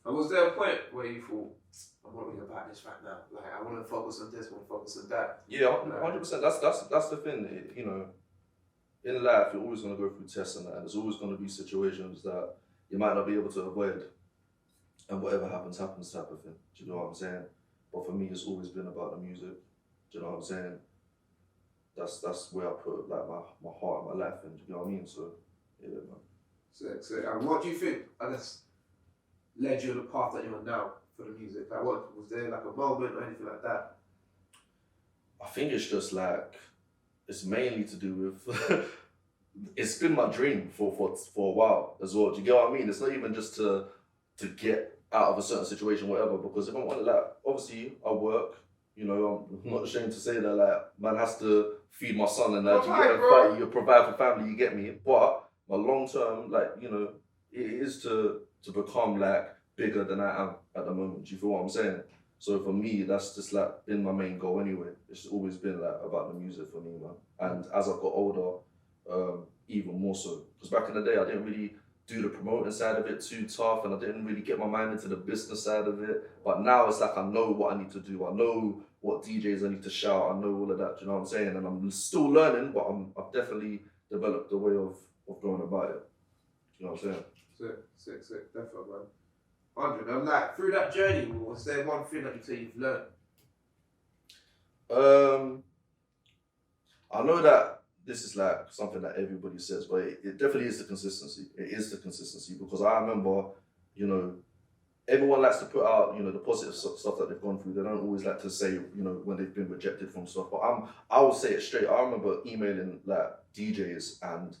And was there a point where you thought, I'm not really about this right now. Like, I want to focus on this, I want to focus on that. Yeah, 100%. That's the thing. You know, in life, you're always going to go through tests and that, and there's always going to be situations that you might not be able to avoid, and whatever happens, happens type of thing. Do you know what I'm saying? But for me, it's always been about the music. Do you know what I'm saying? That's where I put like my heart and my life in. Do you know what I mean? So, yeah, man. So, and what do you think, I guess, led you on the path that you're on now for the music? Like, what was there like a moment or anything like that? I think it's just like, it's mainly to do with it's been my dream for a while as well. Do you get what I mean? It's not even just to get out of a certain situation, whatever. Because if I want to, like, obviously I work. You know, I'm not ashamed to say that. Like, man has to feed my son and that. You provide for family. You get me? But my long term, like, you know, it is to become like bigger than I am at the moment. Do you feel what I'm saying? So for me, that's just like been my main goal anyway. It's always been like about the music for me, man. And as I've got older, even more so. Because back in the day, I didn't really do the promoting side of it too tough, and I didn't really get my mind into the business side of it. But now it's like I know what I need to do. I know what DJs I need to shout. I know all of that. Do you know what I'm saying? And I'm still learning, but I've definitely developed a way of going about it. Do you know what I'm saying? Sick, definitely, man. 100. And like through that journey, was there one thing that you say you've learned? I know that this is like something that everybody says, but it definitely is the consistency. It is the consistency, because I remember, you know, everyone likes to put out, you know, the positive stuff that they've gone through. They don't always like to say, you know, when they've been rejected from stuff. But I will say it straight. I remember emailing like DJs, and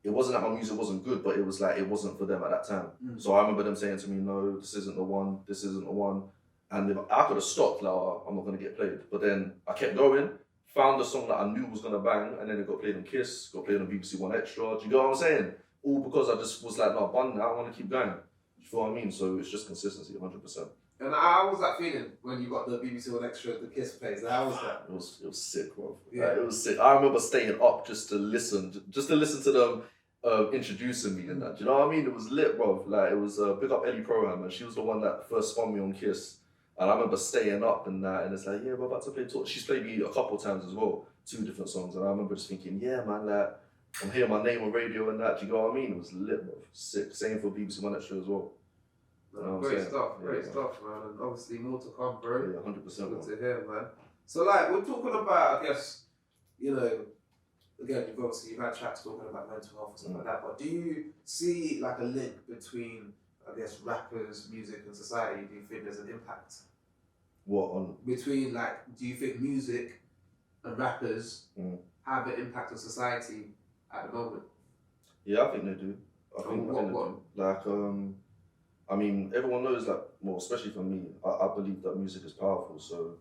it wasn't that my music wasn't good, but it was like it wasn't for them at that time. So I remember them saying to me, no, this isn't the one, this isn't the one. And if I could have stopped, like, oh, I'm not going to get played. But then I kept going, found a song that I knew was going to bang, and then it got played on Kiss, got played on BBC One Extra. Do you get what I'm saying? All because I just was like, no, bun now, I want to keep going. Do you feel what I mean? So it's just consistency, 100%. And how was that feeling when you got the BBC One Extra, the Kiss plays? How was that? It was sick, bro. Yeah. Like, it was sick. I remember staying up just to listen to them introducing me and that. Do you know what I mean? It was lit, bro. Like, it was big up Ellie Proham, and she was the one that first spun me on Kiss. And I remember staying up and that, and it's like, yeah, we're about to play Torcha. She's played me a couple times as well, 2 different songs, and I remember just thinking, yeah, man, like, I'm hearing my name on radio and that. Do you know what I mean? It was lit, bro. Sick. Same for BBC One Extra as well. Great stuff, man. And obviously more to come, bro. Yeah, 100%. Good to hear, man. So, like, we're talking about, I guess, you know, again, you've had tracks talking about mental health and stuff like that, but do you see, like, a link between, I guess, rappers, music, and society? Do you think there's an impact? What on? Between, like, do you think music and rappers have an impact on society at the moment? Yeah, I think they do. I think they do. Like, I mean, everyone knows that, well, especially for me, I believe that music is powerful. So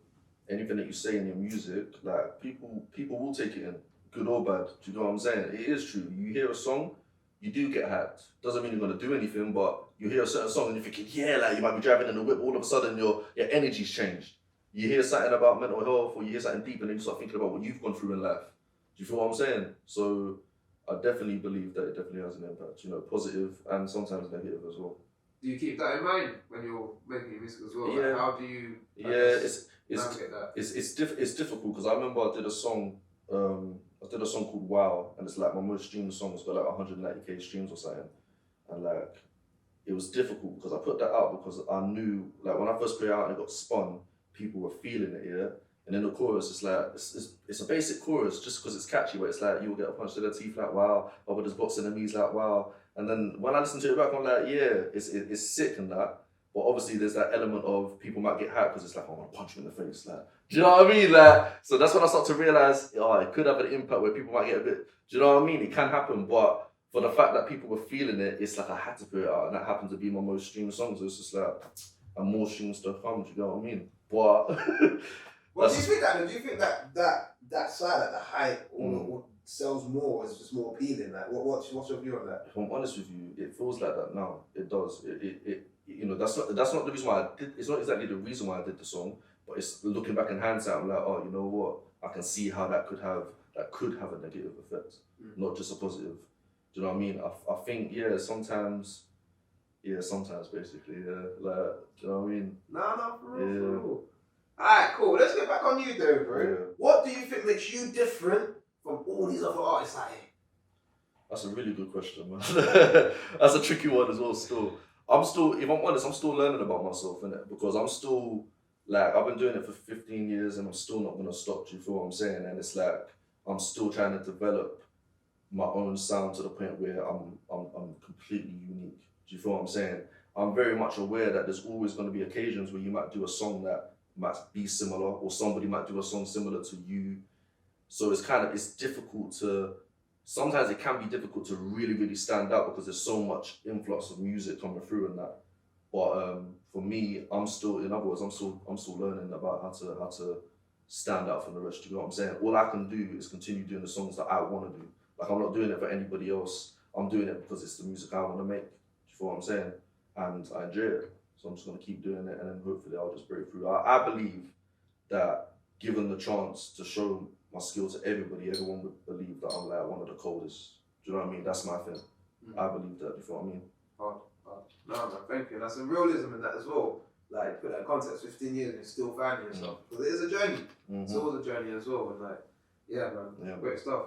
anything that you say in your music, like, people will take it in, good or bad. Do you know what I'm saying? It is true. You hear a song, you do get hyped. Doesn't mean you're going to do anything, but you hear a certain song and you're thinking, yeah, like, you might be driving in the whip, all of a sudden your energy's changed. You hear something about mental health, or you hear something deep, and then you start thinking about what you've gone through in life. Do you feel what I'm saying? So I definitely believe that it definitely has an impact, you know, positive and sometimes negative as well. Do you keep that in mind when you're making music as well? Yeah. Like, how do you navigate that? It's difficult, because I remember I did a song called Wow, and it's like my most streamed song. It's got like 190k streams or something, and like, it was difficult because I put that out because I knew, like, when I first put it out and it got spun, people were feeling it, yeah. And then the chorus, it's like, it's a basic chorus just because it's catchy, but it's like, you'll get a punch to the teeth, like, wow, over this boxing enemies, like, wow. And then when I listen to it back, I'm like, yeah, it's sick and that. But obviously there's that element of people might get hyped because it's like, oh, I'm gonna punch you in the face. Like, do you know what I mean? Like, so that's when I start to realize, oh, it could have an impact where people might get a bit, do you know what I mean? It can happen, but for the fact that people were feeling it, it's like I had to put it out, and that happened to be my most streamed song. So it's just like, and more streams to come, do you know what I mean? But well, do you think that side, like the hype or sells more, is just more appealing? Like, what's your view on that? If I'm honest with you, it feels like that now. It does. It you know, that's not the reason why I did. It's not exactly the reason why I did the song, but it's looking back in hindsight, I'm like, oh, you know what? I can see how that could have a negative effect, not just a positive. Do you know what I mean? I think, yeah, sometimes Yeah, sometimes basically, yeah. Like, do you know what I mean? No, for real, Yeah. for real. Alright, cool. Let's get back on you though, bro. Yeah. What do you think makes you different from all these other artists out here? That's a really good question, man. That's a tricky one as well. Still, if I'm honest, I'm still learning about myself, innit? Because I'm still like I've been doing it for 15 years, and I'm still not gonna stop. Do you feel what I'm saying? And it's like I'm still trying to develop my own sound to the point where I'm completely unique. Do you feel what I'm saying? I'm very much aware that there's always going to be occasions where you might do a song that might be similar, or somebody might do a song similar to you. So it's difficult to. Sometimes it can be difficult to really stand out because there's so much influx of music coming through and that. But for me, I'm still learning about how to stand out from the rest. Do you know what I'm saying? All I can do is continue doing the songs that I want to do. Like, I'm not doing it for anybody else. I'm doing it because it's the music I want to make. Do you feel what I'm saying? And I enjoy it. So I'm just going to keep doing it, and then hopefully I'll just break through. I believe that given the chance to show my skill to everybody, everyone would believe that I'm like one of the coldest. Do you know what I mean? That's my thing. I believe that. Do you feel what I mean? No, man, thank you. That's a realism in that as well. Like, put that in context, 15 years and you're still finding yourself. Because it is a journey. It's always a journey as well. And like, yeah, man, great stuff.